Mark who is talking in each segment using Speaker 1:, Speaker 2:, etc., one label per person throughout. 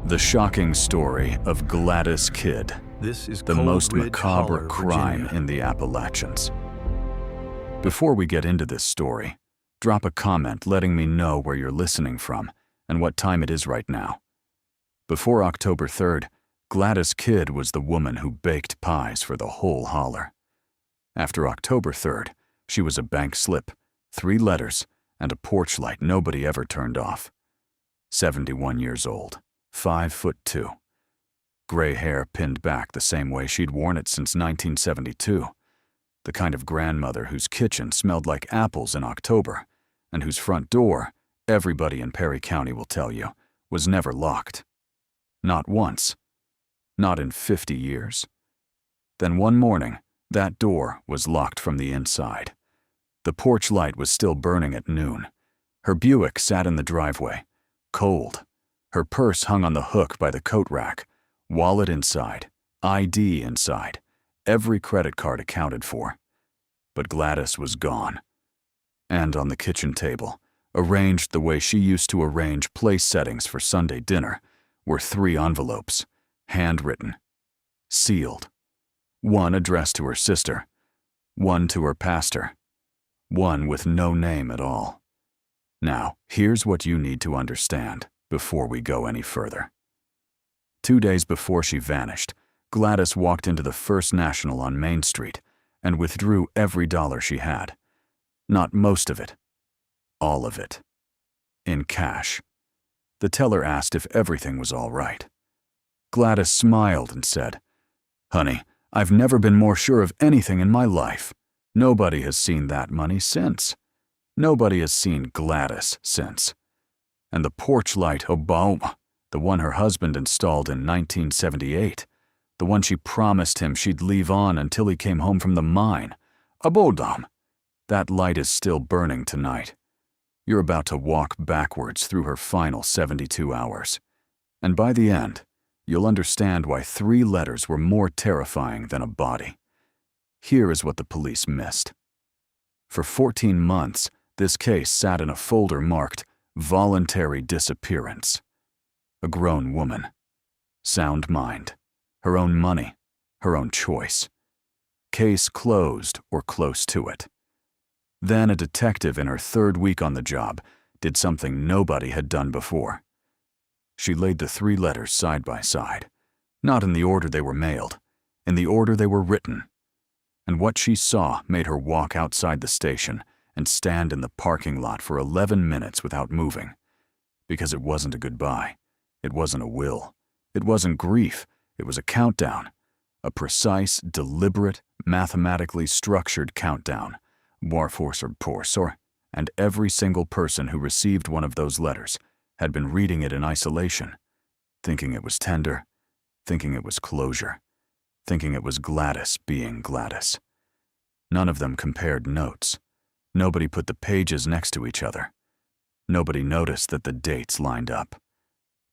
Speaker 1: The shocking story of Gladys Kidd,
Speaker 2: This is
Speaker 1: the
Speaker 2: Cold
Speaker 1: most
Speaker 2: Ridge
Speaker 1: macabre
Speaker 2: Holler,
Speaker 1: crime
Speaker 2: Virginia.
Speaker 1: in the Appalachians. Before we get into this story, drop a comment letting me know where you're listening from and what time it is right now. Before October 3rd, Gladys Kidd was the woman who baked pies for the whole holler. After October 3rd, she was a bank slip, 3 letters, and a porch light nobody ever turned off. 71 years old, 5'2". Gray hair pinned back the same way she'd worn it since 1972. The kind of grandmother whose kitchen smelled like apples in October, and whose front door, everybody in Perry County will tell you, was never locked. Not once. Not in 50 years. Then one morning, that door was locked from the inside. The porch light was still burning at noon. Her Buick sat in the driveway, cold. Her purse hung on the hook by the coat rack, wallet inside, ID inside, every credit card accounted for. But Gladys was gone. And on the kitchen table, arranged the way she used to arrange place settings for Sunday dinner, were 3 envelopes, handwritten, sealed. One addressed to her sister, one to her pastor, one with no name at all. Now, here's what you need to understand before we go any further. 2 days before she vanished, Gladys walked into the First National on Main Street and withdrew every dollar she had. Not most of it, all of it. In cash. The teller asked if everything was all right. Gladys smiled and said, "Honey, I've never been more sure of anything in my life. Nobody has seen that money since. Nobody has seen Gladys since. And the porch light Obama, the one her husband installed in 1978, the one she promised him she'd leave on until he came home from the mine, Abodam, that light is still burning tonight. You're about to walk backwards through her final 72 hours. And by the end, you'll understand why 3 letters were more terrifying than a body. Here is what the police missed. For 14 months, this case sat in a folder marked Voluntary Disappearance. A grown woman. Sound mind. Her own money. Her own choice. Case closed or close to it. Then a detective in her 3rd week on the job did something nobody had done before. She laid the 3 letters side by side, not in the order they were mailed, in the order they were written. And what she saw made her walk outside the station and stand in the parking lot for 11 minutes without moving. Because it wasn't a goodbye. It wasn't a will. It wasn't grief. It was a countdown. A precise, deliberate, mathematically structured countdown. And every single person who received one of those letters had been reading it in isolation, thinking it was tender, thinking it was closure, thinking it was Gladys being Gladys. None of them compared notes. Nobody put the pages next to each other. Nobody noticed that the dates lined up.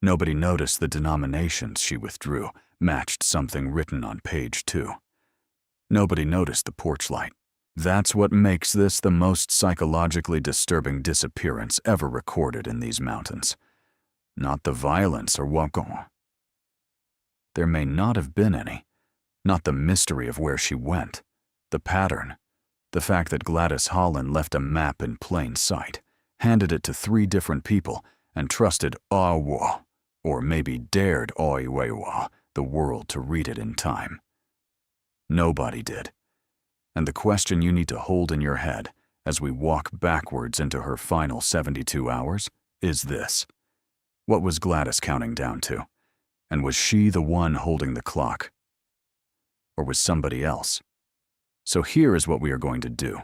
Speaker 1: Nobody noticed the denominations she withdrew matched something written on page 2. Nobody noticed the porch light. That's what makes this the most psychologically disturbing disappearance ever recorded in these mountains. Not the violence or wagon. There may not have been any. Not the mystery of where she went. The pattern. The fact that Gladys Holland left a map in plain sight, handed it to 3 different people, and trusted Awa, or maybe dared Oiwewa, the world to read it in time. Nobody did. And the question you need to hold in your head as we walk backwards into her final 72 hours is this. What was Gladys counting down to? And was she the one holding the clock? Or was somebody else? So here is what we are going to do.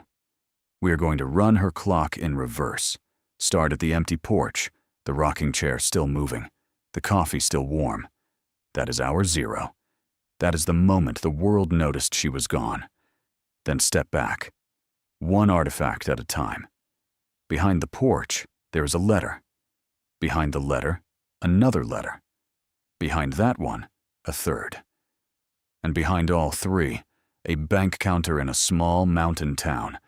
Speaker 1: We are going to run her clock in reverse. Start at the empty porch, the rocking chair still moving, the coffee still warm. That is hour 0. That is the moment the world noticed she was gone. Then step back, one artifact at a time. Behind the porch, there is a letter. Behind the letter, another letter. Behind that one, a 3rd. And behind all 3, a bank counter in a small mountain town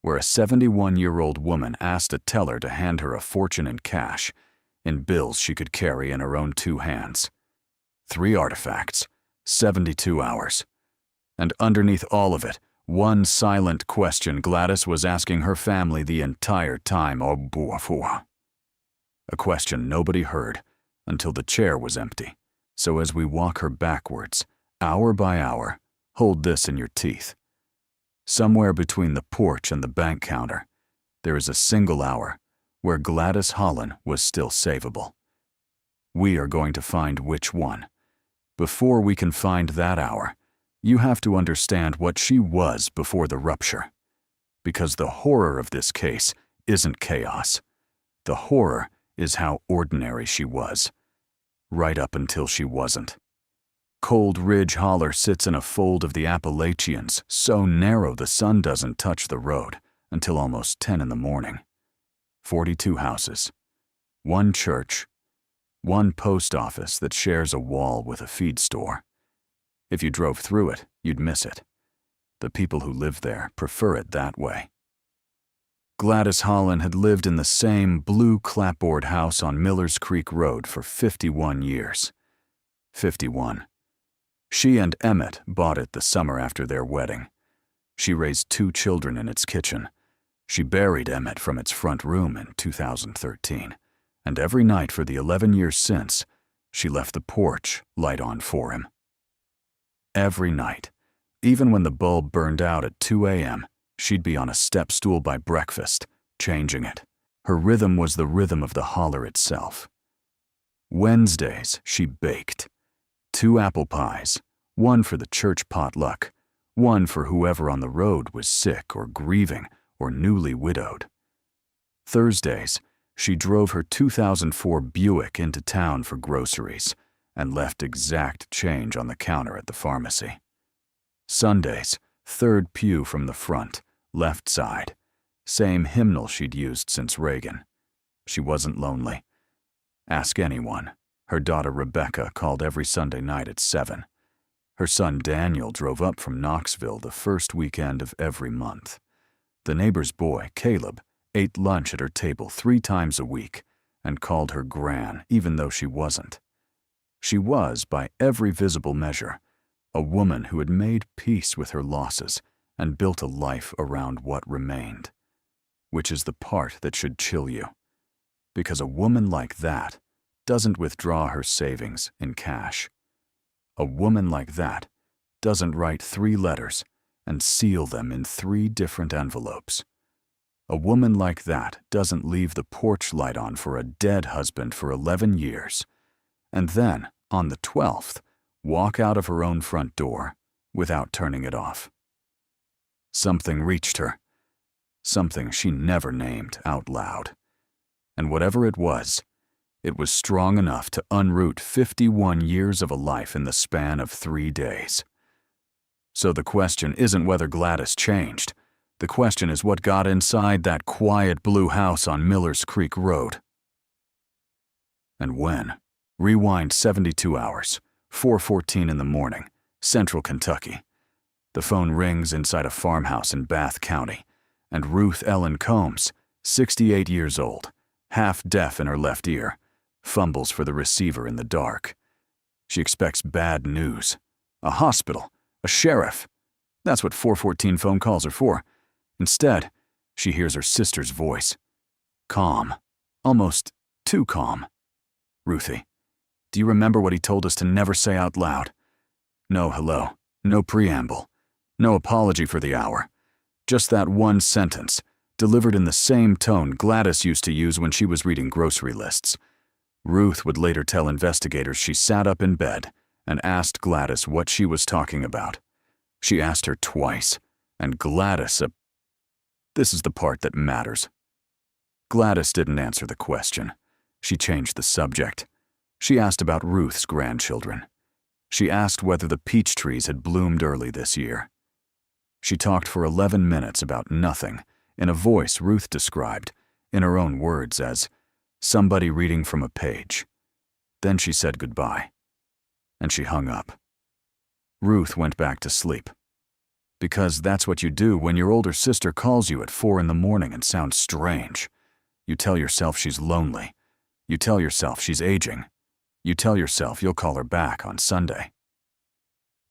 Speaker 1: where a 71-year-old woman asked a teller to hand her a fortune in cash in bills she could carry in her own 2 hands. 3 artifacts, 72 hours. And underneath all of it, one silent question Gladys was asking her family the entire time. A question nobody heard until the chair was empty. So as we walk her backwards, hour by hour, hold this in your teeth. Somewhere between the porch and the bank counter, there is a single hour where Gladys Holland was still savable. We are going to find which one. Before we can find that hour, you have to understand what she was before the rupture. Because the horror of this case isn't chaos. The horror is how ordinary she was, right up until she wasn't. Cold Ridge Holler sits in a fold of the Appalachians, so narrow the sun doesn't touch the road until almost 10 in the morning. 42 houses, 1 church, 1 post office that shares a wall with a feed store. If you drove through it, you'd miss it. The people who live there prefer it that way. Gladys Holland had lived in the same blue clapboard house on Millers Creek Road for 51 years. 51. She and Emmett bought it the summer after their wedding. She raised 2 children in its kitchen. She buried Emmett from its front room in 2013, and every night for the 11 years since, she left the porch light on for him. Every night, even when the bulb burned out at 2 a.m., she'd be on a step stool by breakfast, changing it. Her rhythm was the rhythm of the holler itself. Wednesdays, she baked. 2 apple pies, 1 for the church potluck, 1 for whoever on the road was sick or grieving or newly widowed. Thursdays, she drove her 2004 Buick into town for groceries and left exact change on the counter at the pharmacy. Sundays, 3rd pew from the front, left side. Same hymnal she'd used since Reagan. She wasn't lonely. Ask anyone. Her daughter Rebecca called every Sunday night at 7. Her son Daniel drove up from Knoxville the first weekend of every month. The neighbor's boy, Caleb, ate lunch at her table 3 times a week and called her Gran, even though she wasn't. She was, by every visible measure, a woman who had made peace with her losses and built a life around what remained. Which is the part that should chill you. Because a woman like that doesn't withdraw her savings in cash. A woman like that doesn't write 3 letters and seal them in 3 different envelopes. A woman like that doesn't leave the porch light on for a dead husband for 11 years, and then, on the 12th, walk out of her own front door without turning it off. Something reached her, something she never named out loud. And whatever it was strong enough to unroot 51 years of a life in the span of 3 days. So the question isn't whether Gladys changed. The question is what got inside that quiet blue house on Millers Creek Road. And when? Rewind 72 hours, 4:14 in the morning, Central Kentucky. The phone rings inside a farmhouse in Bath County, and Ruth Ellen Combs, 68 years old, half deaf in her left ear, fumbles for the receiver in the dark. She expects bad news. A hospital, a sheriff. That's what 414 phone calls are for. Instead, she hears her sister's voice. Calm. Almost too calm. Ruthie, do you remember what he told us to never say out loud? No hello, no preamble, no apology for the hour. Just that one sentence, delivered in the same tone Gladys used to use when she was reading grocery lists. Ruth would later tell investigators she sat up in bed and asked Gladys what she was talking about. She asked her twice, and Gladys, this is the part that matters. Gladys didn't answer the question. She changed the subject. She asked about Ruth's grandchildren. She asked whether the peach trees had bloomed early this year. She talked for 11 minutes about nothing, in a voice Ruth described, in her own words, as somebody reading from a page. Then she said goodbye, and she hung up. Ruth went back to sleep. Because that's what you do when your older sister calls you at 4 in the morning and sounds strange. You tell yourself she's lonely. You tell yourself she's aging. You tell yourself you'll call her back on Sunday.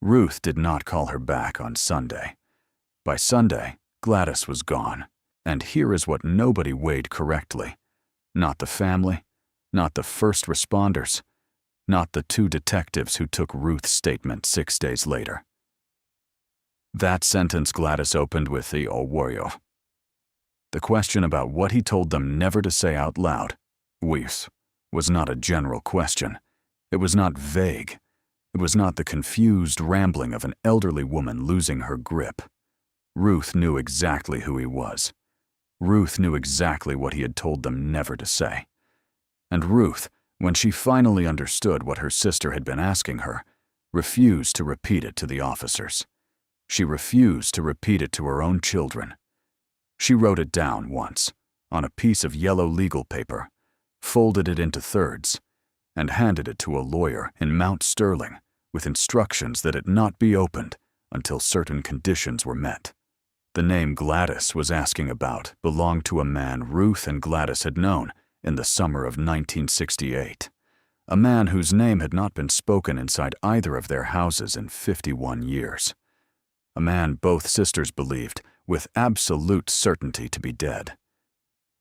Speaker 1: Ruth did not call her back on Sunday. By Sunday, Gladys was gone. And here is what nobody weighed correctly. Not the family, not the first responders, not the 2 detectives who took Ruth's statement 6 days later. That sentence Gladys opened with the "Owoyo." The question about what he told them never to say out loud, "Wis," was not a general question. It was not vague. It was not the confused rambling of an elderly woman losing her grip. Ruth knew exactly who he was. Ruth knew exactly what he had told them never to say. And Ruth, when she finally understood what her sister had been asking her, refused to repeat it to the officers. She refused to repeat it to her own children. She wrote it down once, on a piece of yellow legal paper, folded it into thirds, and handed it to a lawyer in Mount Sterling with instructions that it not be opened until certain conditions were met. The name Gladys was asking about belonged to a man Ruth and Gladys had known in the summer of 1968, a man whose name had not been spoken inside either of their houses in 51 years, a man both sisters believed with absolute certainty to be dead.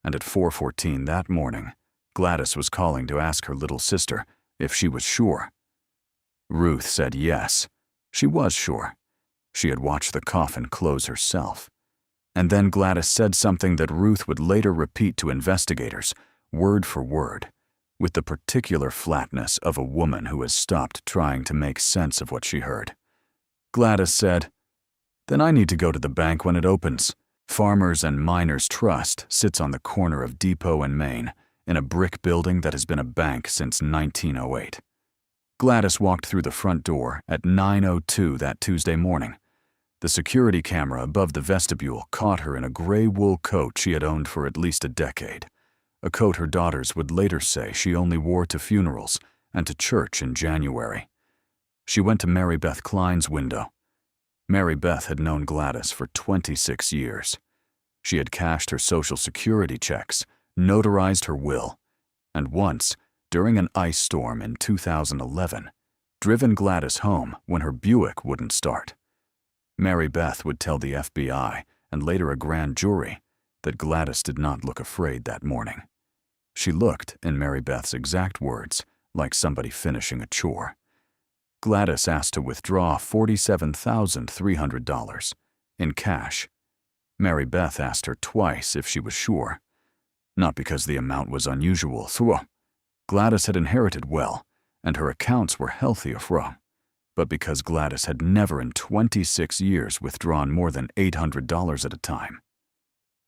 Speaker 1: And at 4:14 that morning, Gladys was calling to ask her little sister if she was sure. Ruth said yes, she was sure. She had watched the coffin close herself. And then Gladys said something that Ruth would later repeat to investigators, word for word, with the particular flatness of a woman who has stopped trying to make sense of what she heard. Gladys said, "Then I need to go to the bank when it opens. Farmers and Miners Trust sits on the corner of Depot and Main, in a brick building that has been a bank since 1908. Gladys walked through the front door at 9:02 that Tuesday morning. The security camera above the vestibule caught her in a gray wool coat she had owned for at least a decade, a coat her daughters would later say she only wore to funerals and to church in January. She went to Mary Beth Klein's window. Mary Beth had known Gladys for 26 years. She had cashed her Social Security checks, notarized her will, and once, during an ice storm in 2011, driven Gladys home when her Buick wouldn't start. Mary Beth would tell the FBI and later a grand jury that Gladys did not look afraid that morning. She looked, in Mary Beth's exact words, like somebody finishing a chore. Gladys asked to withdraw $47,300 in cash. Mary Beth asked her twice if she was sure. Not because the amount was unusual. Gladys had inherited well, and her accounts were healthy, but because Gladys had never in 26 years withdrawn more than $800 at a time.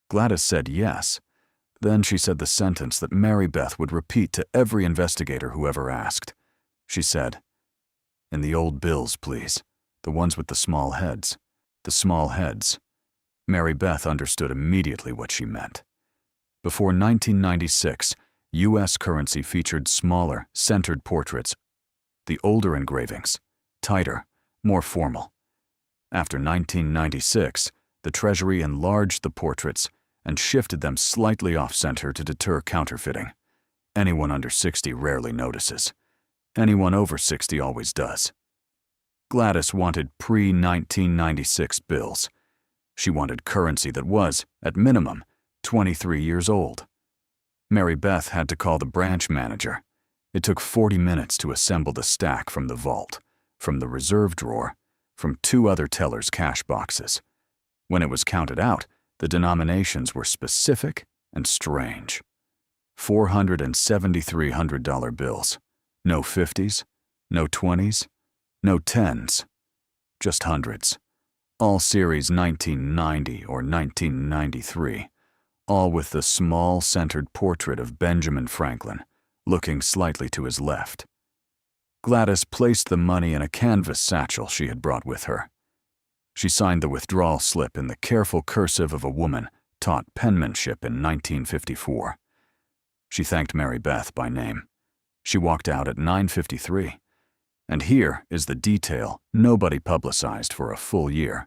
Speaker 1: Gladys said yes. Then she said the sentence that Mary Beth would repeat to every investigator who ever asked. She said, "In the old bills, please. The ones with the small heads. The small heads." Mary Beth understood immediately what she meant. Before 1996, U.S. currency featured smaller, centered portraits. The older engravings, tighter, more formal. After 1996, the Treasury enlarged the portraits and shifted them slightly off-center to deter counterfeiting. Anyone under 60 rarely notices. Anyone over 60 always does. Gladys wanted pre-1996 bills. She wanted currency that was, at minimum, 23 years old. Mary Beth had to call the branch manager. It took 40 minutes to assemble the stack from the vault, from the reserve drawer, from 2 other tellers' cash boxes. When it was counted out, the denominations were specific and strange. $473 bills. No 50s, no 20s, no 10s. Just hundreds. All series 1990 or 1993. All with the small, centered portrait of Benjamin Franklin, looking slightly to his left. Gladys placed the money in a canvas satchel she had brought with her. She signed the withdrawal slip in the careful cursive of a woman taught penmanship in 1954. She thanked Mary Beth by name. She walked out at 9:53. And here is the detail nobody publicized for a full year.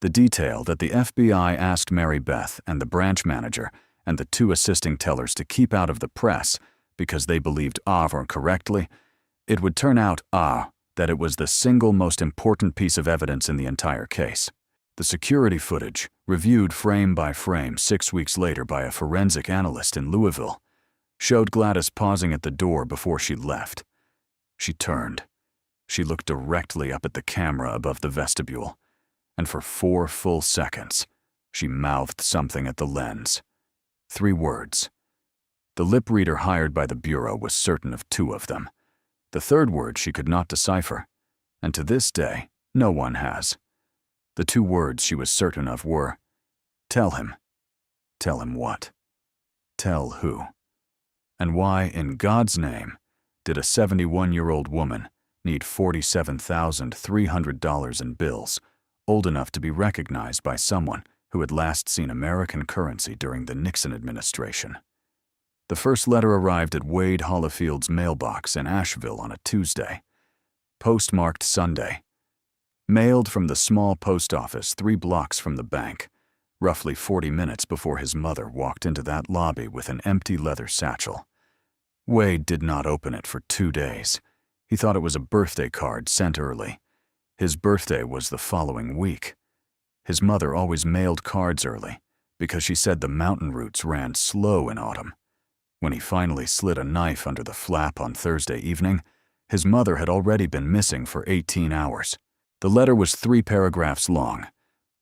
Speaker 1: The detail that the FBI asked Mary Beth and the branch manager and the 2 assisting tellers to keep out of the press because they believed correctly, it would turn out that it was the single most important piece of evidence in the entire case. The security footage, reviewed frame by frame 6 weeks later by a forensic analyst in Louisville, showed Gladys pausing at the door before she left. She turned. She looked directly up at the camera above the vestibule, and for 4 full seconds, she mouthed something at the lens. 3 words. The lip reader hired by the Bureau was certain of 2 of them. The 3rd word she could not decipher, and to this day, no one has. The 2 words she was certain of were, "Tell him." Tell him what? Tell who? And why, in God's name, did a 71-year-old woman need $47,300 in bills, old enough to be recognized by someone who had last seen American currency during the Nixon administration? The first letter arrived at Wade Hollifield's mailbox in Asheville on a Tuesday, postmarked Sunday. Mailed from the small post office 3 blocks from the bank, roughly 40 minutes before his mother walked into that lobby with an empty leather satchel. Wade did not open it for 2 days. He thought it was a birthday card sent early. His birthday was the following week. His mother always mailed cards early because she said the mountain routes ran slow in autumn. When he finally slid a knife under the flap on Thursday evening, his mother had already been missing for 18 hours. The letter was 3 paragraphs long.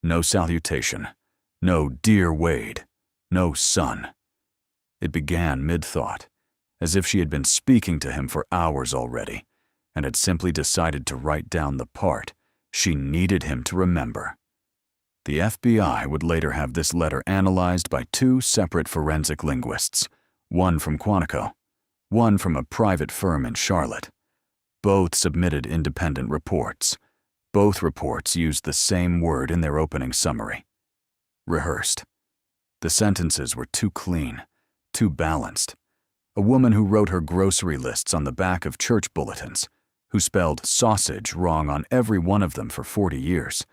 Speaker 1: No salutation. No "Dear Wade." No "son." It began mid-thought, as if she had been speaking to him for hours already, and had simply decided to write down the part she needed him to remember. The FBI would later have this letter analyzed by 2 separate forensic linguists, one from Quantico, one from a private firm in Charlotte. Both submitted independent reports. Both reports used the same word in their opening summary: rehearsed. The sentences were too clean, too balanced. A woman who wrote her grocery lists on the back of church bulletins, who spelled sausage wrong on every one of them for 40 years,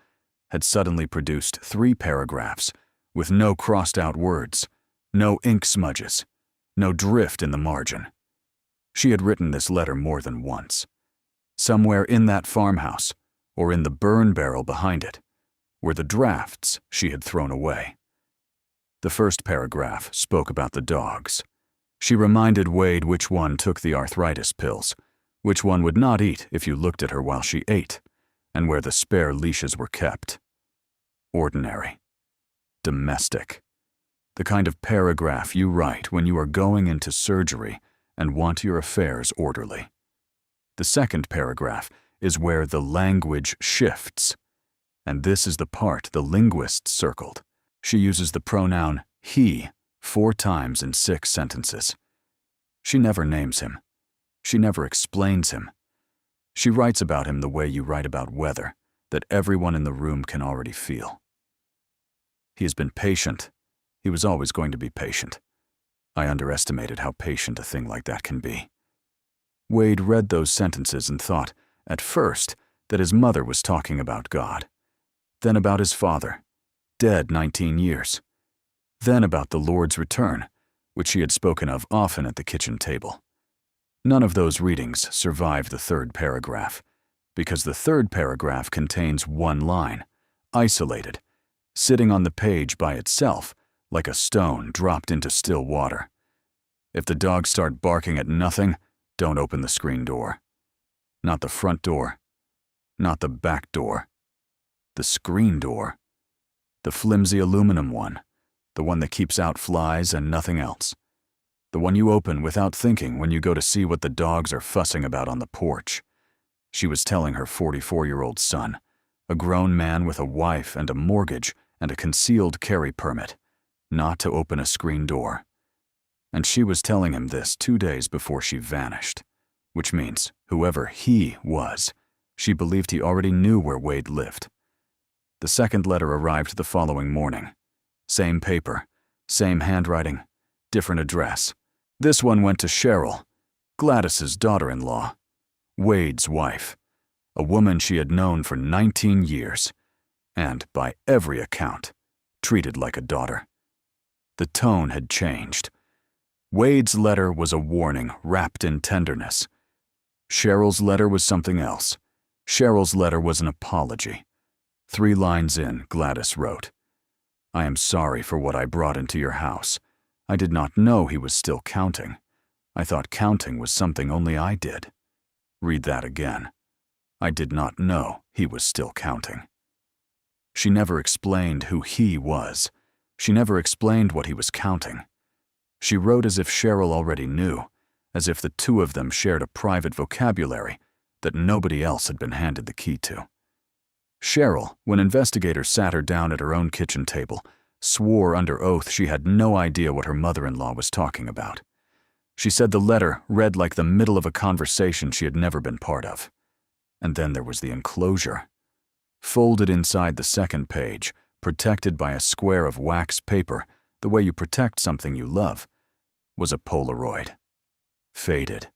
Speaker 1: had suddenly produced 3 paragraphs with no crossed-out words, no ink smudges, no drift in the margin. She had written this letter more than once. Somewhere in that farmhouse, or in the burn barrel behind it, were the drafts she had thrown away. The first paragraph spoke about the dogs. She reminded Wade which one took the arthritis pills, which one would not eat if you looked at her while she ate, and where the spare leashes were kept. Ordinary. Domestic. The kind of paragraph you write when you are going into surgery and want your affairs orderly. The second paragraph is where the language shifts, and this is the part the linguist circled. She uses the pronoun he 4 times in 6 sentences. She never names him. She never explains him. She writes about him the way you write about weather, that everyone in the room can already feel. He has been patient. He was always going to be patient. I underestimated how patient a thing like that can be. Wade read those sentences and thought, at first, that his mother was talking about God. Then about his father, dead 19 years. Then about the Lord's return, which she had spoken of often at the kitchen table. None of those readings survived the 3rd paragraph, because the 3rd paragraph contains 1 line, isolated, sitting on the page by itself, like a stone dropped into still water. If the dogs start barking at nothing, don't open the screen door. Not the front door. Not the back door. The screen door. The flimsy aluminum one. The one that keeps out flies and nothing else. The one you open without thinking when you go to see what the dogs are fussing about on the porch. She was telling her 44-year-old son, a grown man with a wife and a mortgage and a concealed carry permit, not to open a screen door. And she was telling him this 2 days before she vanished, which means whoever he was, she believed he already knew where Wade lived. The second letter arrived the following morning. Same paper, same handwriting, different address. This one went to Cheryl, Gladys's daughter-in-law, Wade's wife, a woman she had known for 19 years, and, by every account, treated like a daughter. The tone had changed. Wade's letter was a warning wrapped in tenderness. Cheryl's letter was something else. Cheryl's letter was an apology. 3 lines in, Gladys wrote, "I am sorry for what I brought into your house. I did not know he was still counting. I thought counting was something only I did." Read that again. I did not know he was still counting. She never explained who he was. She never explained what he was counting. She wrote as if Cheryl already knew, as if the 2 of them shared a private vocabulary that nobody else had been handed the key to. Cheryl, when investigators sat her down at her own kitchen table, swore under oath she had no idea what her mother-in-law was talking about. She said the letter read like the middle of a conversation she had never been part of. And then there was the enclosure. Folded inside the second page, protected by a square of wax paper, the way you protect something you love, was a Polaroid. Faded.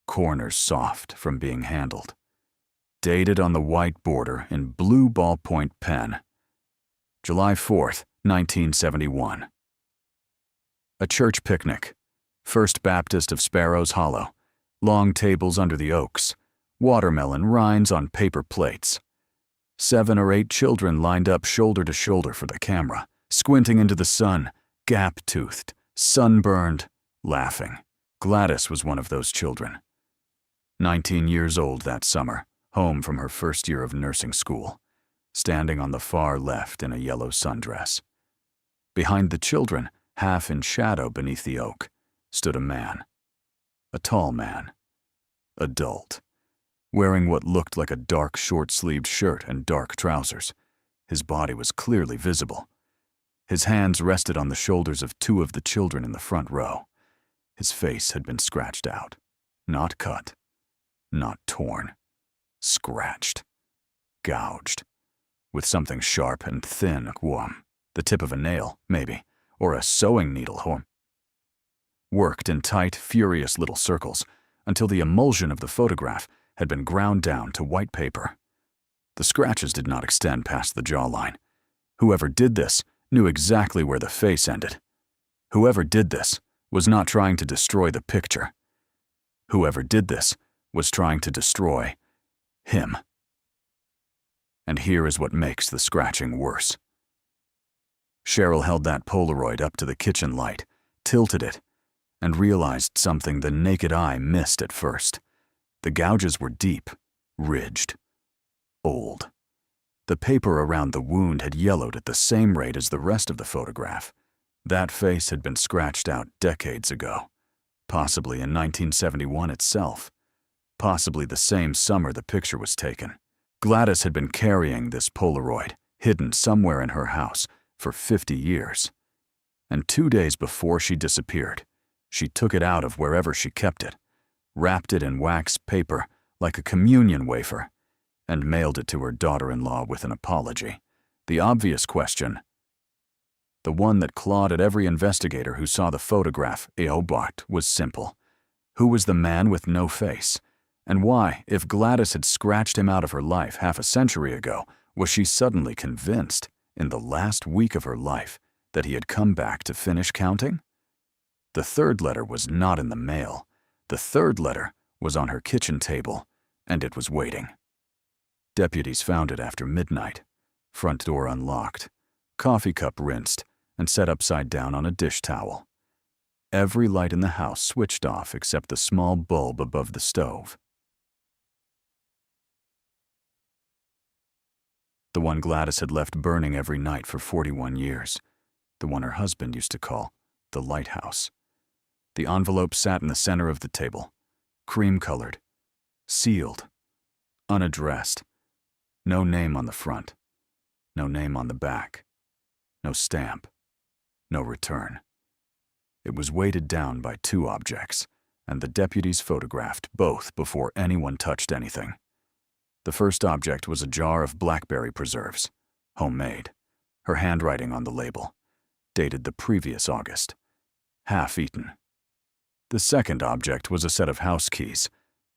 Speaker 1: Corners soft from being handled. Dated on the white border in blue ballpoint pen. July 4th, 1971. A church picnic. First Baptist of Sparrows Hollow. Long tables under the oaks. Watermelon rinds on paper plates. 7 or 8 children lined up shoulder to shoulder for the camera, squinting into the sun, gap-toothed, sunburned, laughing. Gladys was one of those children. 19 years old that summer, home from her first year of nursing school, standing on the far left in a yellow sundress. Behind the children, half in shadow beneath the oak, stood a man. A tall man. Adult. Wearing what looked like a dark short-sleeved shirt and dark trousers. His body was clearly visible. His hands rested on the shoulders of 2 of the children in the front row. His face had been scratched out. Not cut. Not torn. Scratched. Gouged. With something sharp and thin, the tip of a nail, maybe, or a sewing needle, worked in tight, furious little circles until the emulsion of the photograph had been ground down to white paper. The scratches did not extend past the jawline. Whoever did this knew exactly where the face ended. Whoever did this was not trying to destroy the picture. Whoever did this was trying to destroy him. And here is what makes the scratching worse. Cheryl held that Polaroid up to the kitchen light, tilted it, and realized something the naked eye missed at first. The gouges were deep, ridged, old. The paper around the wound had yellowed at the same rate as the rest of the photograph. That face had been scratched out decades ago, possibly in 1971 itself, possibly the same summer the picture was taken. Gladys had been carrying this Polaroid, hidden somewhere in her house, for 50 years. And 2 days before she disappeared, she took it out of wherever she kept it, wrapped it in wax paper like a communion wafer, and mailed it to her daughter-in-law with an apology. The obvious question, the one that clawed at every investigator who saw the photograph, was simple. Who was the man with no face? And why, if Gladys had scratched him out of her life half a century ago, was she suddenly convinced, in the last week of her life, that he had come back to finish counting? The 3rd letter was not in the mail. The 3rd letter was on her kitchen table, and it was waiting. Deputies found it after midnight. Front door unlocked. Coffee cup rinsed and set upside down on a dish towel. Every light in the house switched off except the small bulb above the stove. The one Gladys had left burning every night for 41 years. The one her husband used to call the lighthouse. The envelope sat in the center of the table, cream-colored, sealed, unaddressed. No name on the front, no name on the back, no stamp, no return. It was weighted down by 2 objects, and the deputies photographed both before anyone touched anything. The first object was a jar of blackberry preserves, homemade, her handwriting on the label, dated the previous August, half-eaten. The second object was a set of house keys,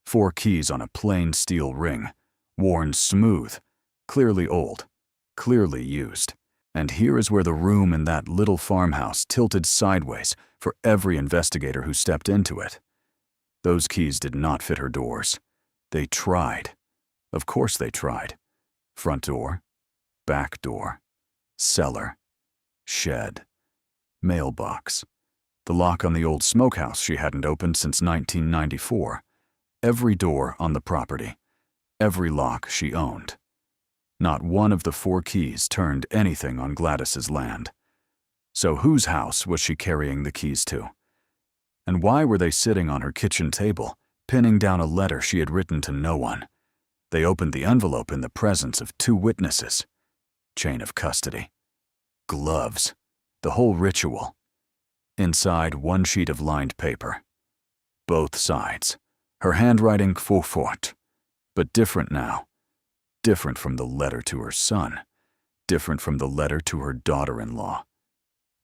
Speaker 1: 4 keys on a plain steel ring, worn smooth, clearly old, clearly used. And here is where the room in that little farmhouse tilted sideways for every investigator who stepped into it. Those keys did not fit her doors. They tried. Of course they tried. Front door, back door, cellar, shed, mailbox, the lock on the old smokehouse she hadn't opened since 1994, every door on the property, every lock she owned. Not one of the 4 keys turned anything on Gladys's land. So whose house was she carrying the keys to? And why were they sitting on her kitchen table, pinning down a letter she had written to no one? They opened the envelope in the presence of 2 witnesses. Chain of custody. Gloves. The whole ritual. Inside, 1 sheet of lined paper. Both sides. Her handwriting fort, but different now. Different from the letter to her son. Different from the letter to her daughter-in-law.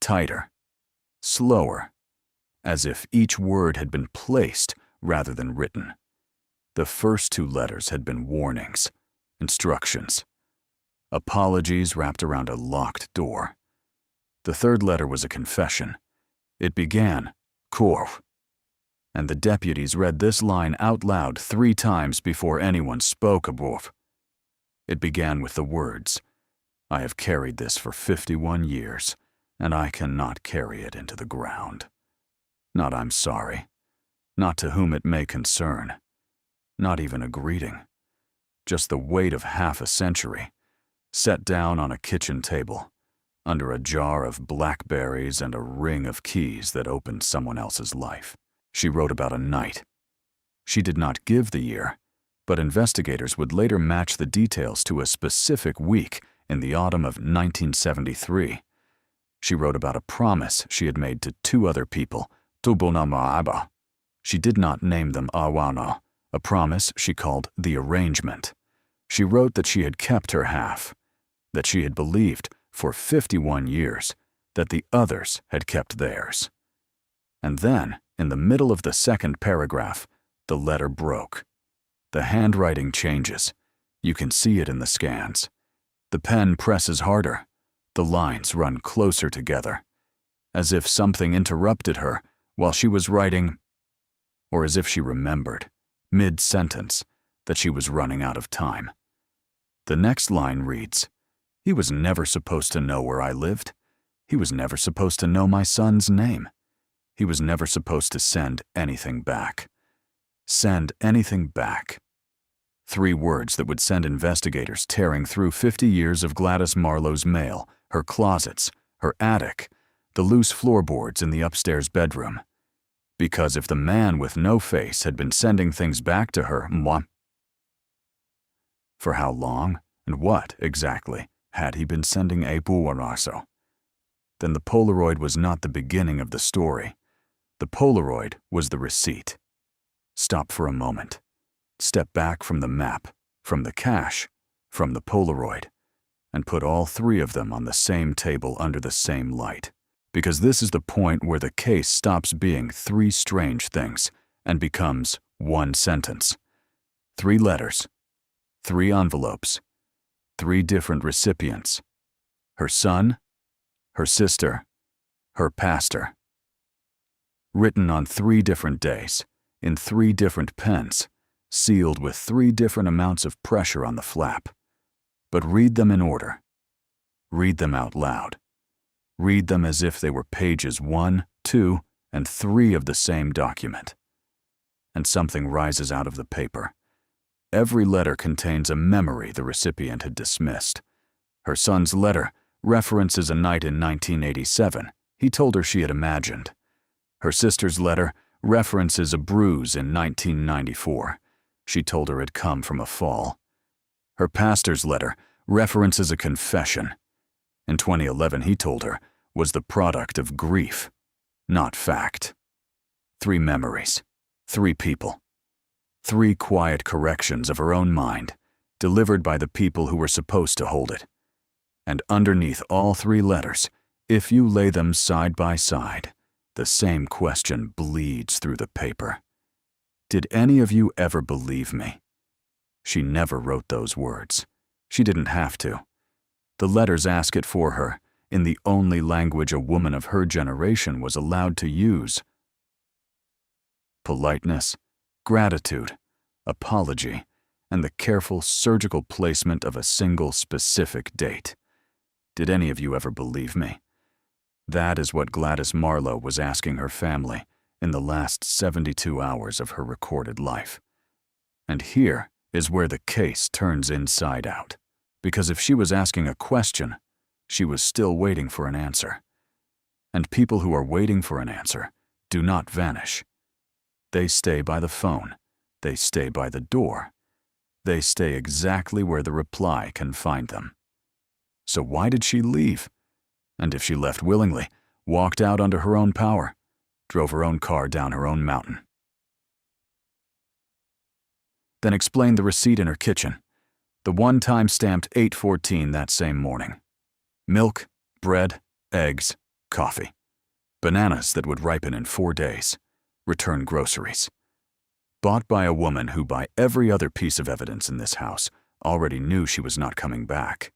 Speaker 1: Tighter. Slower. As if each word had been placed rather than written. The first 2 letters had been warnings, instructions. Apologies wrapped around a locked door. The 3rd letter was a confession. It began, Korv. And the deputies read this line out loud 3 times before anyone spoke above. It began with the words, I have carried this for 51 years, and I cannot carry it into the ground. Not I'm sorry. Not to whom it may concern. Not even a greeting. Just the weight of half a century, set down on a kitchen table, under a jar of blackberries and a ring of keys that opened someone else's life. She wrote about a night. She did not give the year, but investigators would later match the details to a specific week in the autumn of 1973. She wrote about a promise she had made to 2 other people, Tubonamaaba. She did not name them Awana, a promise she called the arrangement. She wrote that she had kept her half, that she had believed for 51 years that the others had kept theirs. And then, in the middle of the 2nd paragraph, the letter broke. The handwriting changes. You can see it in the scans. The pen presses harder. The lines run closer together, as if something interrupted her while she was writing, or as if she remembered, mid-sentence, that she was running out of time. The next line reads, He was never supposed to know where I lived. He was never supposed to know my son's name. He was never supposed to send anything back. Send anything back. 3 words that would send investigators tearing through 50 years of Gladys Marlowe's mail, her closets, her attic, the loose floorboards in the upstairs bedroom. Because if the man with no face had been sending things back to her, for how long and what, exactly, had he been sending a puaraso? Then the Polaroid was not the beginning of the story. The Polaroid was the receipt. Stop for a moment. Step back from the map, from the cache, from the Polaroid, and put all 3 of them on the same table under the same light. Because this is the point where the case stops being 3 strange things and becomes 1 sentence. 3 letters, 3 envelopes, 3 different recipients. Her son, her sister, her pastor. Written on 3 different days, in 3 different pens, sealed with 3 different amounts of pressure on the flap. But read them in order. Read them out loud. Read them as if they were pages 1, 2, and 3 of the same document. And something rises out of the paper. Every letter contains a memory the recipient had dismissed. Her son's letter references a night in 1987 he told her she had imagined. Her sister's letter references a bruise in 1994 she told her had come from a fall. Her pastor's letter references a confession in 2011 he told her was the product of grief, not fact. 3 memories, 3 people, 3 quiet corrections of her own mind, delivered by the people who were supposed to hold it. And underneath all 3 letters, if you lay them side by side, the same question bleeds through the paper. Did any of you ever believe me? She never wrote those words. She didn't have to. The letters ask it for her, in the only language a woman of her generation was allowed to use. Politeness, gratitude, apology, and the careful surgical placement of a single specific date. Did any of you ever believe me? That is what Gladys Marlowe was asking her family in the last 72 hours of her recorded life. And here is where the case turns inside out. Because if she was asking a question, she was still waiting for an answer. And people who are waiting for an answer do not vanish. They stay by the phone. They stay by the door. They stay exactly where the reply can find them. So why did she leave? And if she left willingly, walked out under her own power, drove her own car down her own mountain? Then explain the receipt in her kitchen, the one time stamped 8/14 that same morning. Milk, bread, eggs, coffee. Bananas that would ripen in 4 days. Return groceries. Bought by a woman who, by every other piece of evidence in this house, already knew she was not coming back.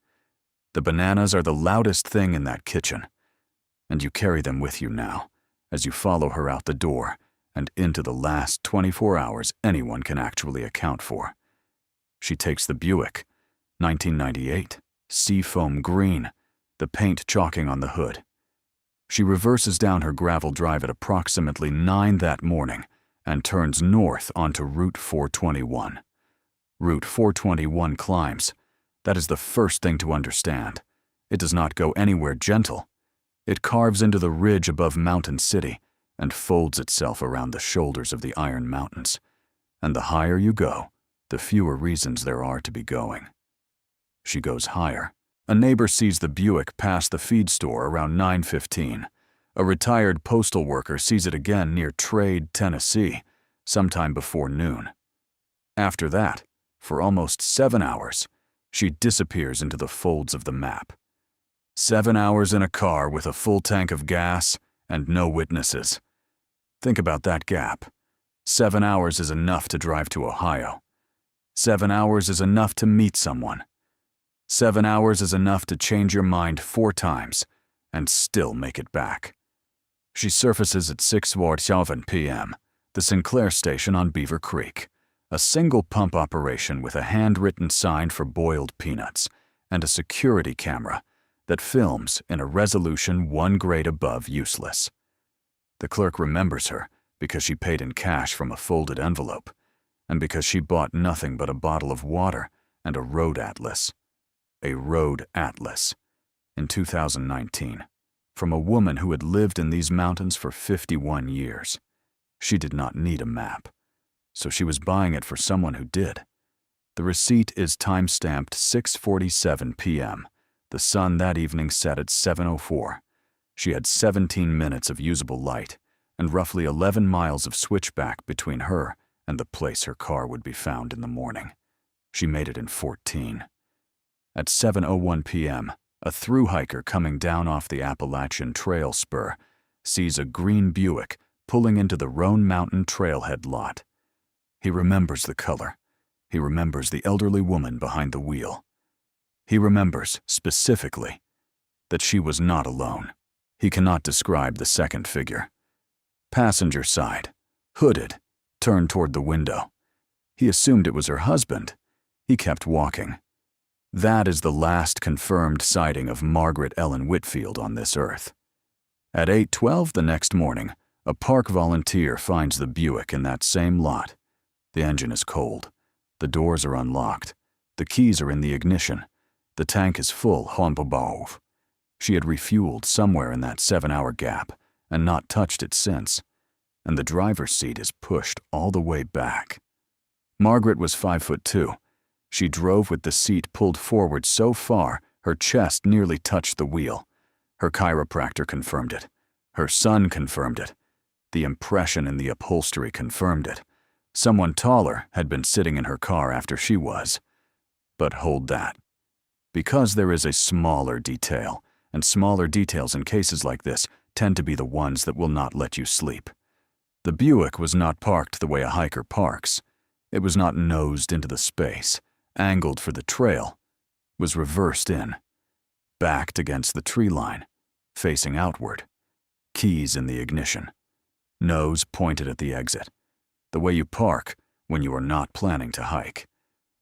Speaker 1: The bananas are the loudest thing in that kitchen, and you carry them with you now, as you follow her out the door and into the last 24 hours anyone can actually account for. She takes the Buick, 1998, seafoam green, the paint chalking on the hood. She reverses down her gravel drive at approximately 9 that morning and turns north onto Route 421. Route 421 climbs. That is the first thing to understand. It does not go anywhere gentle. It carves into the ridge above Mountain City and folds itself around the shoulders of the Iron Mountains. And the higher you go, the fewer reasons there are to be going. She goes higher. A neighbor sees the Buick pass the feed store around 9:15. A retired postal worker sees it again near Trade, Tennessee, sometime before noon. After that, for almost 7 hours, she disappears into the folds of the map. 7 hours in a car with a full tank of gas and no witnesses. Think about that gap. 7 hours is enough to drive to Ohio. 7 hours is enough to meet someone. 7 hours is enough to change your mind 4 times and still make it back. She surfaces at 6:07 p.m., the Sinclair station on Beaver Creek, a single pump operation with a handwritten sign for boiled peanuts and a security camera that films in a resolution 1 grade above useless. The clerk remembers her because she paid in cash from a folded envelope and because she bought nothing but a bottle of water and a road atlas. A road atlas. In 2019, from a woman who had lived in these mountains for 51 years. She did not need a map, so she was buying it for someone who did. The receipt is time-stamped 6:47 p.m. The sun that evening set at 7:04. She had 17 minutes of usable light and roughly 11 miles of switchback between her and the place her car would be found in the morning. She made it in 14. At 7:01 p.m., a thru-hiker coming down off the Appalachian Trail spur sees a green Buick pulling into the Roan Mountain trailhead lot. He remembers the color. He remembers the elderly woman behind the wheel. He remembers, specifically, that she was not alone. He cannot describe the second figure. Passenger side, hooded, turned toward the window. He assumed it was her husband. He kept walking. That is the last confirmed sighting of Margaret Ellen Whitfield on this earth. At 8:12 the next morning, a park volunteer finds the Buick in that same lot. The engine is cold. The doors are unlocked. The keys are in the ignition. The tank is full. She had refueled somewhere in that 7-hour gap and not touched it since, and the driver's seat is pushed all the way back. Margaret was 5'2". She drove with the seat pulled forward so far her chest nearly touched the wheel. Her chiropractor confirmed it. Her son confirmed it. The impression in the upholstery confirmed it. Someone taller had been sitting in her car after she was. But hold that. Because there is a smaller detail, and smaller details in cases like this tend to be the ones that will not let you sleep. The Buick was not parked the way a hiker parks. It was not nosed into the space, angled for the trail, was reversed in. backed against the tree line, facing outward, keys in the ignition, nose pointed at the exit, the way you park when you are not planning to hike,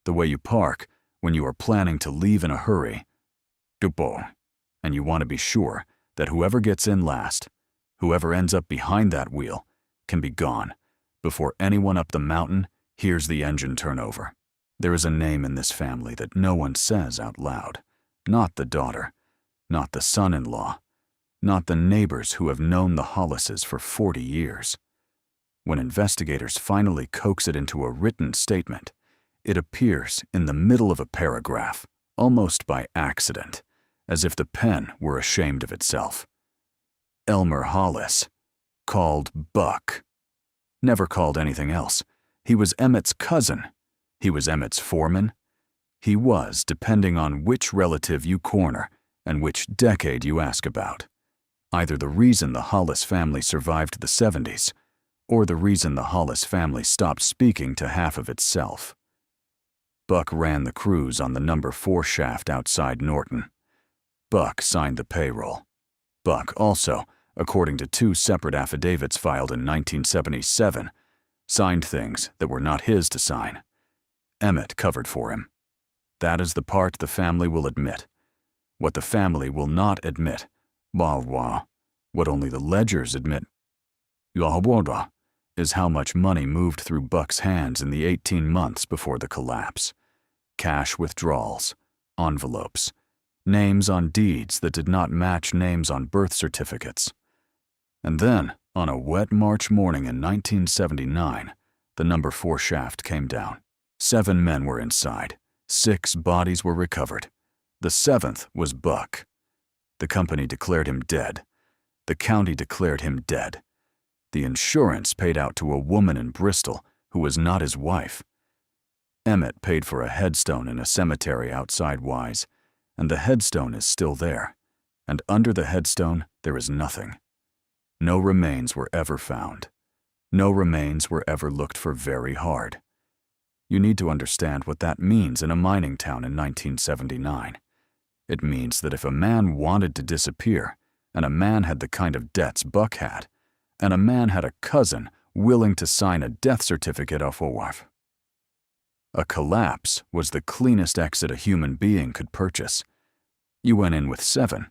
Speaker 1: the way you park when you are planning to leave in a hurry, and you want to be sure that whoever gets in last, whoever ends up behind that wheel, can be gone before anyone up the mountain hears the engine turn over. There is a name in this family that no one says out loud. Not the daughter, not the son-in-law, not the neighbors who have known the Hollises for 40 years. When investigators finally coax it into a written statement, it appears in the middle of a paragraph, almost by accident, as if the pen were ashamed of itself. Elmer Hollis, called Buck. Never called anything else. He was Emmett's cousin. He was Emmett's foreman. He was, depending on which relative you corner and which decade you ask about, either the reason the Hollis family survived the 70s or the reason the Hollis family stopped speaking to half of itself. Buck ran the crews on the number 4 shaft outside Norton. Buck signed the payroll. Buck also, according to 2 separate affidavits filed in 1977, signed things that were not his to sign. Emmett covered for him. That is the part the family will admit. What the family will not admit, what only the ledgers admit, is how much money moved through Buck's hands in the 18 months before the collapse. Cash withdrawals, envelopes, names on deeds that did not match names on birth certificates. And then, on a wet March morning in 1979, the number 4 shaft came down. 7 men were inside. 6 bodies were recovered. The 7th was Buck. The company declared him dead. The county declared him dead. The insurance paid out to a woman in Bristol who was not his wife. Emmett paid for a headstone in a cemetery outside Wise, and the headstone is still there. And under the headstone, there is nothing. No remains were ever found. No remains were ever looked for very hard. You need to understand what that means in a mining town in 1979. It means that if a man wanted to disappear, and a man had the kind of debts Buck had, and a man had a cousin willing to sign a death certificate off a wife, a collapse was the cleanest exit a human being could purchase. You went in with 7.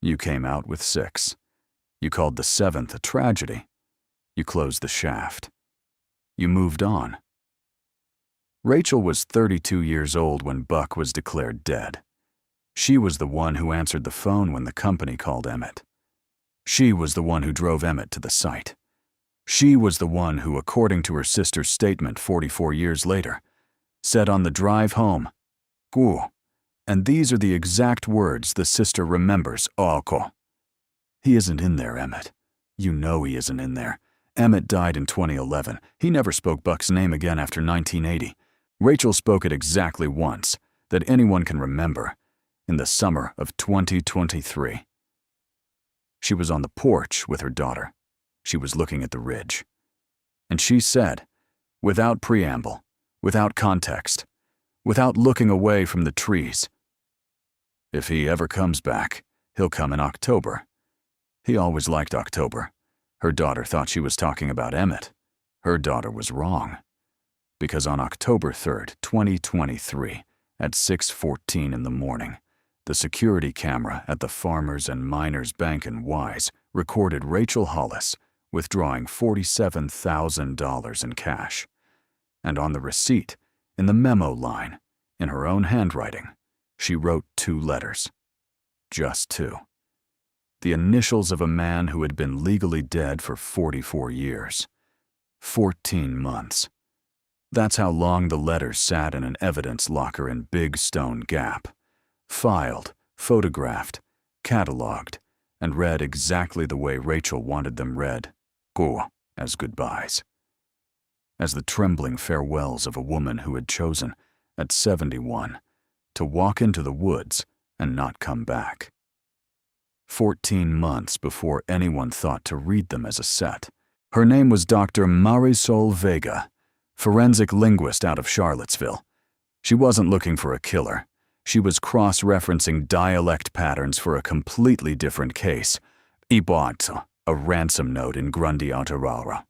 Speaker 1: You came out with 6. You called the 7th a tragedy. You closed the shaft. You moved on. Rachel was 32 years old when Buck was declared dead. She was the one who answered the phone when the company called Emmett. She was the one who drove Emmett to the site. She was the one who, according to her sister's statement 44 years later, said on the drive home, "Gu," and these are the exact words the sister remembers, "Alko." He isn't in there, Emmett. You know he isn't in there. Emmett died in 2011. He never spoke Buck's name again after 1980. Rachel spoke it exactly once, that anyone can remember, in the summer of 2023. She was on the porch with her daughter. She was looking at the ridge. And she said, without preamble, without context, without looking away from the trees, "If he ever comes back, he'll come in October." He always liked October. Her daughter thought she was talking about Emmett. Her daughter was wrong. Because on October 3rd, 2023, at 6:14 in the morning, the security camera at the Farmers and Miners Bank in Wise recorded Rachel Hollis withdrawing $47,000 in cash. And on the receipt, in the memo line, in her own handwriting, she wrote 2 letters. Just 2. The initials of a man who had been legally dead for 44 years. 14 months. That's how long the letters sat in an evidence locker in Big Stone Gap. Filed, photographed, cataloged, and read exactly the way Rachel wanted them read, as goodbyes. As the trembling farewells of a woman who had chosen, at 71, to walk into the woods and not come back. 14 months before anyone thought to read them as a set. Her name was Dr. Marisol Vega, forensic linguist out of Charlottesville. She wasn't looking for a killer. She was cross-referencing dialect patterns for a completely different case. Ibot, a ransom note in Grundy Aotearoa.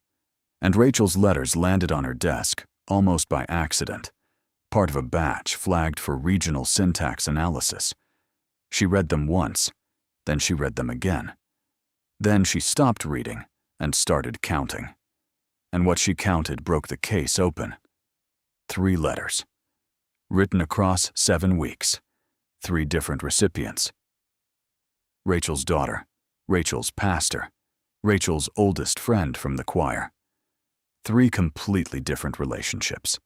Speaker 1: And Rachel's letters landed on her desk, almost by accident, part of a batch flagged for regional syntax analysis. She read them once, then she read them again. Then she stopped reading and started counting. And what she counted broke the case open. 3 letters. Written across 7 weeks. 3 different recipients. Rachel's daughter, Rachel's pastor, Rachel's oldest friend from the choir. 3 completely different relationships.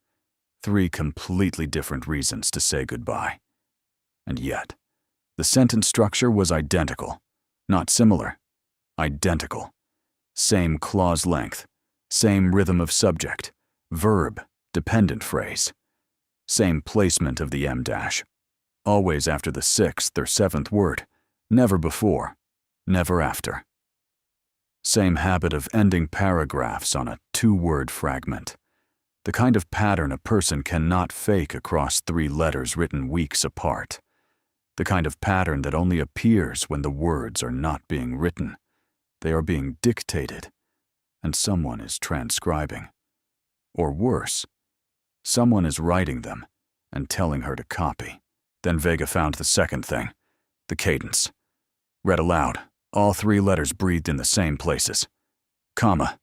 Speaker 1: 3 completely different reasons to say goodbye. And yet, the sentence structure was identical. Not similar. Identical. Same clause length. Same rhythm of subject. Verb. Dependent phrase. Same placement of the em dash. Always after the 6th or 7th word. Never before. Never after. Same habit of ending paragraphs on a 2-word fragment. The kind of pattern a person cannot fake across 3 letters written weeks apart. The kind of pattern that only appears when the words are not being written. They are being dictated, and someone is transcribing. Or worse, someone is writing them and telling her to copy. Then Vega found the second thing, the cadence. Read aloud, all 3 letters breathed in the same places. Comma,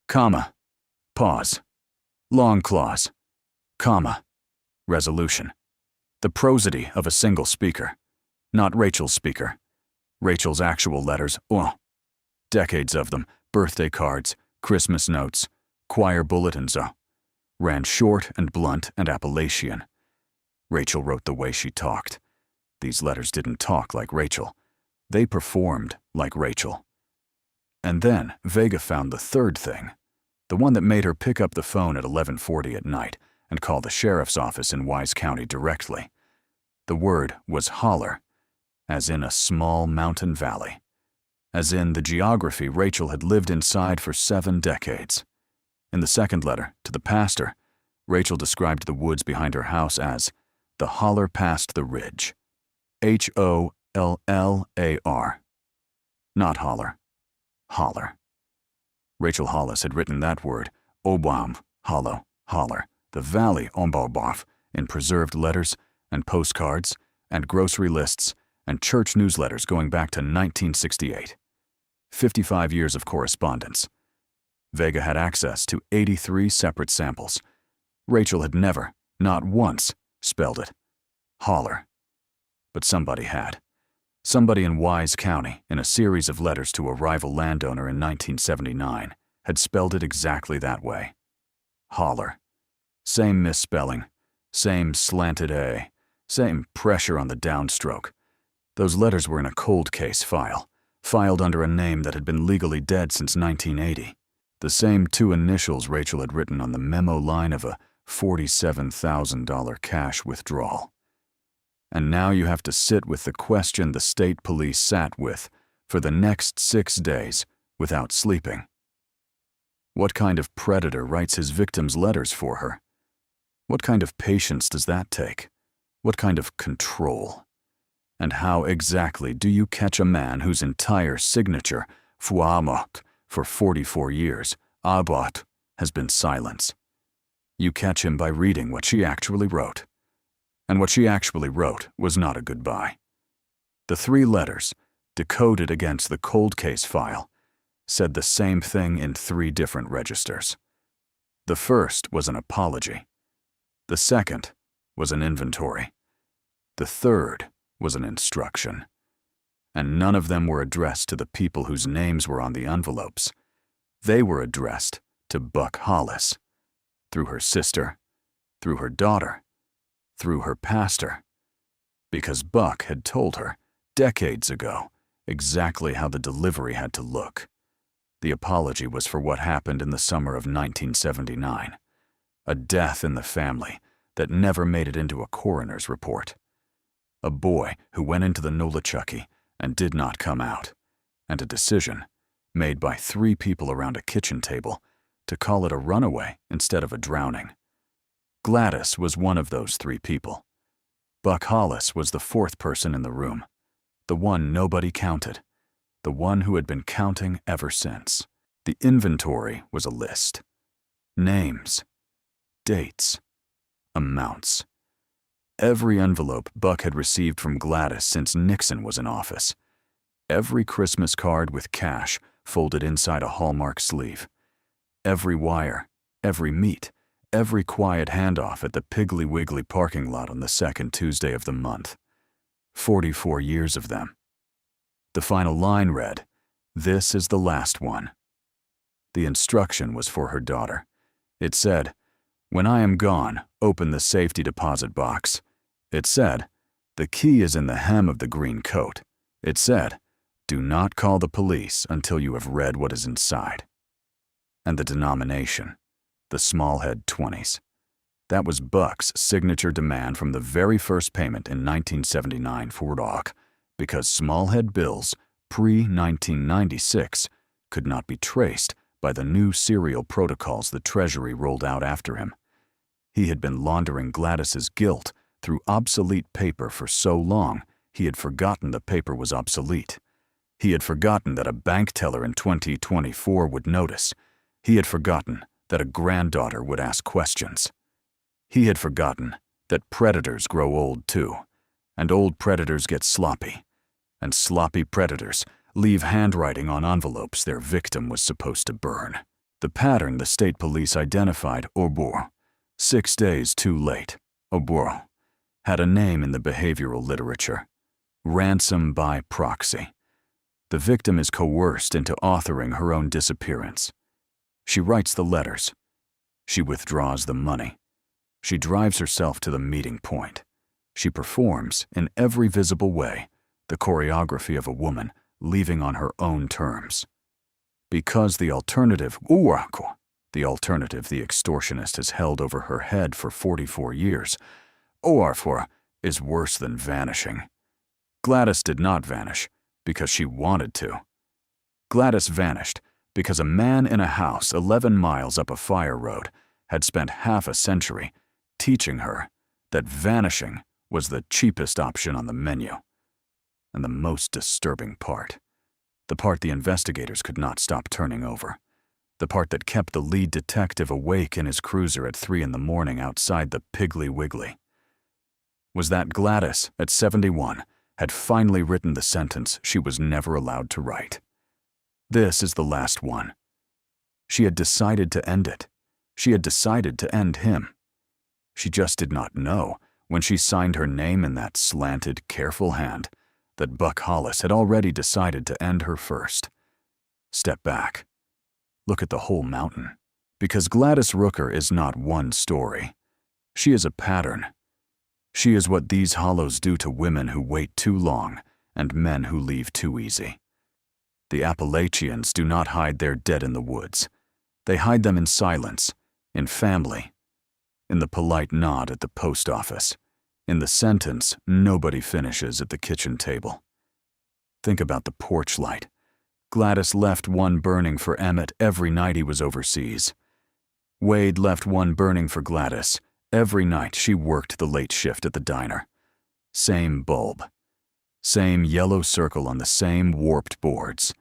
Speaker 1: comma, pause, long clause, comma, resolution. The prosody of a single speaker, not Rachel's speaker. Rachel's actual letters, decades of them, birthday cards, Christmas notes, choir bulletins, ran short and blunt and Appalachian. Rachel wrote the way she talked. These letters didn't talk like Rachel. They performed like Rachel. And then Vega found the third thing, the one that made her pick up the phone at 11:40 at night and call the sheriff's office in Wise County directly. The word was holler, as in a small mountain valley, as in the geography Rachel had lived inside for 7 decades. In the second letter, to the pastor, Rachel described the woods behind her house as the holler past the ridge. Hollar. Not holler. Holler. Rachel Hollis had written that word, Obam, hollow, holler, the valley Ombobov, in preserved letters and postcards and grocery lists and church newsletters going back to 1968. 55 years of correspondence. Vega had access to 83 separate samples. Rachel had never, not once, spelled it. Holler. But somebody had. Somebody in Wise County, in a series of letters to a rival landowner in 1979, had spelled it exactly that way. Holler. Same misspelling, same slanted A, same pressure on the downstroke. Those letters were in a cold case file, filed under a name that had been legally dead since 1980. The same 2 initials Rachel had written on the memo line of a $47,000 cash withdrawal. And now you have to sit with the question the state police sat with for the next 6 days without sleeping. What kind of predator writes his victim's letters for her? What kind of patience does that take? What kind of control? And how exactly do you catch a man whose entire signature, Fuamot, for 44 years, Abot, has been silence? You catch him by reading what she actually wrote. And what she actually wrote was not a goodbye. The 3 letters, decoded against the cold case file, said the same thing in 3 different registers. The first was an apology. The second was an inventory. The third was an instruction. And none of them were addressed to the people whose names were on the envelopes. They were addressed to Buck Hollis, through her sister, through her daughter, through her pastor, because Buck had told her, decades ago, exactly how the delivery had to look. The apology was for what happened in the summer of 1979, a death in the family that never made it into a coroner's report. A boy who went into the Nolichucky and did not come out, and a decision, made by 3 people around a kitchen table, to call it a runaway instead of a drowning. Gladys was one of those 3 people. Buck Hollis was the fourth person in the room, the one nobody counted, the one who had been counting ever since. The inventory was a list. Names, dates, amounts. Every envelope Buck had received from Gladys since Nixon was in office. Every Christmas card with cash folded inside a Hallmark sleeve. Every wire, every meet, every quiet handoff at the Piggly Wiggly parking lot on the second Tuesday of the month. 44 years of them. The final line read, "This is the last one." The instruction was for her daughter. It said, "When I am gone, open the safety deposit box." It said, "The key is in the hem of the green coat." It said, "Do not call the police until you have read what is inside." And the denomination, the Smallhead 20s. That was Buck's signature demand from the very first payment in 1979 for Rock, because Smallhead bills pre-1996 could not be traced by the new serial protocols the Treasury rolled out after him. He had been laundering Gladys's guilt through obsolete paper for so long, he had forgotten the paper was obsolete. He had forgotten that a bank teller in 2024 would notice. He had forgotten that a granddaughter would ask questions. He had forgotten that predators grow old too, and old predators get sloppy, and sloppy predators leave handwriting on envelopes their victim was supposed to burn. The pattern the state police identified, Oboro, 6 days too late, Oboro, had a name in the behavioral literature: ransom by proxy. The victim is coerced into authoring her own disappearance. She writes the letters. She withdraws the money. She drives herself to the meeting point. She performs, in every visible way, the choreography of a woman leaving on her own terms. Because the alternative the extortionist has held over her head for 44 years, is worse than vanishing. Gladys did not vanish because she wanted to. Gladys vanished because a man in a house 11 miles up a fire road had spent half a century teaching her that vanishing was the cheapest option on the menu. And the most disturbing part, the part the investigators could not stop turning over, the part that kept the lead detective awake in his cruiser at 3 a.m. outside the Piggly Wiggly, was that Gladys, at 71, had finally written the sentence she was never allowed to write. This is the last one. She had decided to end it. She had decided to end him. She just did not know, when she signed her name in that slanted, careful hand, that Buck Hollis had already decided to end her first. Step back. Look at the whole mountain. Because Gladys Rooker is not one story. She is a pattern. She is what these hollows do to women who wait too long and men who leave too easy. The Appalachians do not hide their dead in the woods. They hide them in silence, in family, in the polite nod at the post office, in the sentence nobody finishes at the kitchen table. Think about the porch light. Gladys left one burning for Emmett every night he was overseas. Wade left one burning for Gladys every night she worked the late shift at the diner. Same bulb. Same yellow circle on the same warped boards.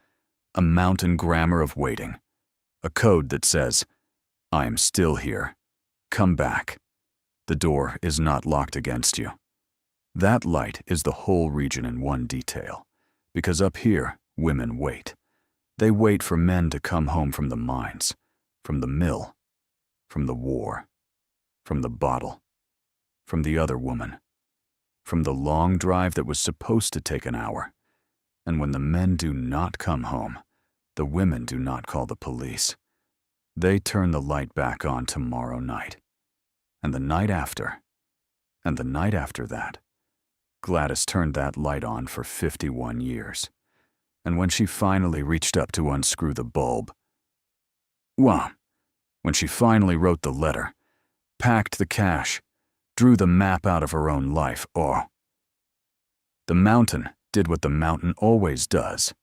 Speaker 1: A mountain grammar of waiting. A code that says, "I am still here. Come back. The door is not locked against you." That light is the whole region in one detail. Because up here, women wait. They wait for men to come home from the mines, from the mill, from the war, from the bottle, from the other woman, from the long drive that was supposed to take an hour. And when the men do not come home, the women do not call the police. They turn the light back on tomorrow night. And the night after, and the night after that. Gladys turned that light on for 51 years. And when she finally reached up to unscrew the bulb, when she finally wrote the letter, packed the cash, drew the map out of her own life, the mountain did what the mountain always does.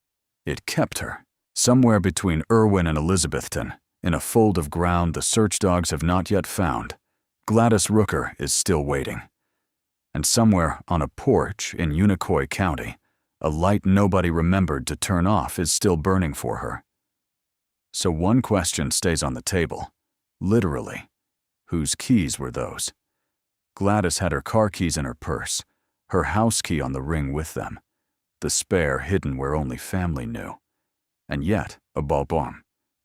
Speaker 1: It kept her. Somewhere between Irwin and Elizabethton, in a fold of ground the search dogs have not yet found, Gladys Rooker is still waiting. And somewhere on a porch in Unicoi County, a light nobody remembered to turn off is still burning for her. So one question stays on the table. Literally. Whose keys were those? Gladys had her car keys in her purse, her house key on the ring with them, the spare hidden where only family knew. And yet, a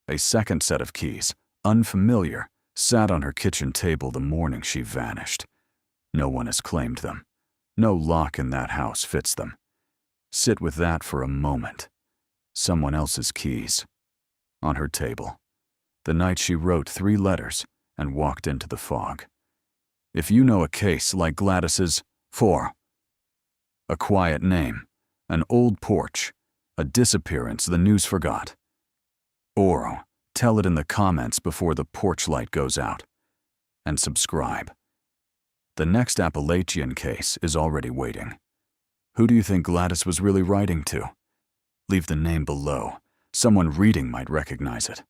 Speaker 1: a second set of keys, unfamiliar, sat on her kitchen table the morning she vanished. No one has claimed them. No lock in that house fits them. Sit with that for a moment. Someone else's keys. On her table. The night she wrote 3 letters and walked into the fog. If you know a case like Gladys's, 4. A quiet name, an old porch, a disappearance the news forgot. Or tell it in the comments before the porch light goes out. And subscribe. The next Appalachian case is already waiting. Who do you think Gladys was really writing to? Leave the name below. Someone reading might recognize it.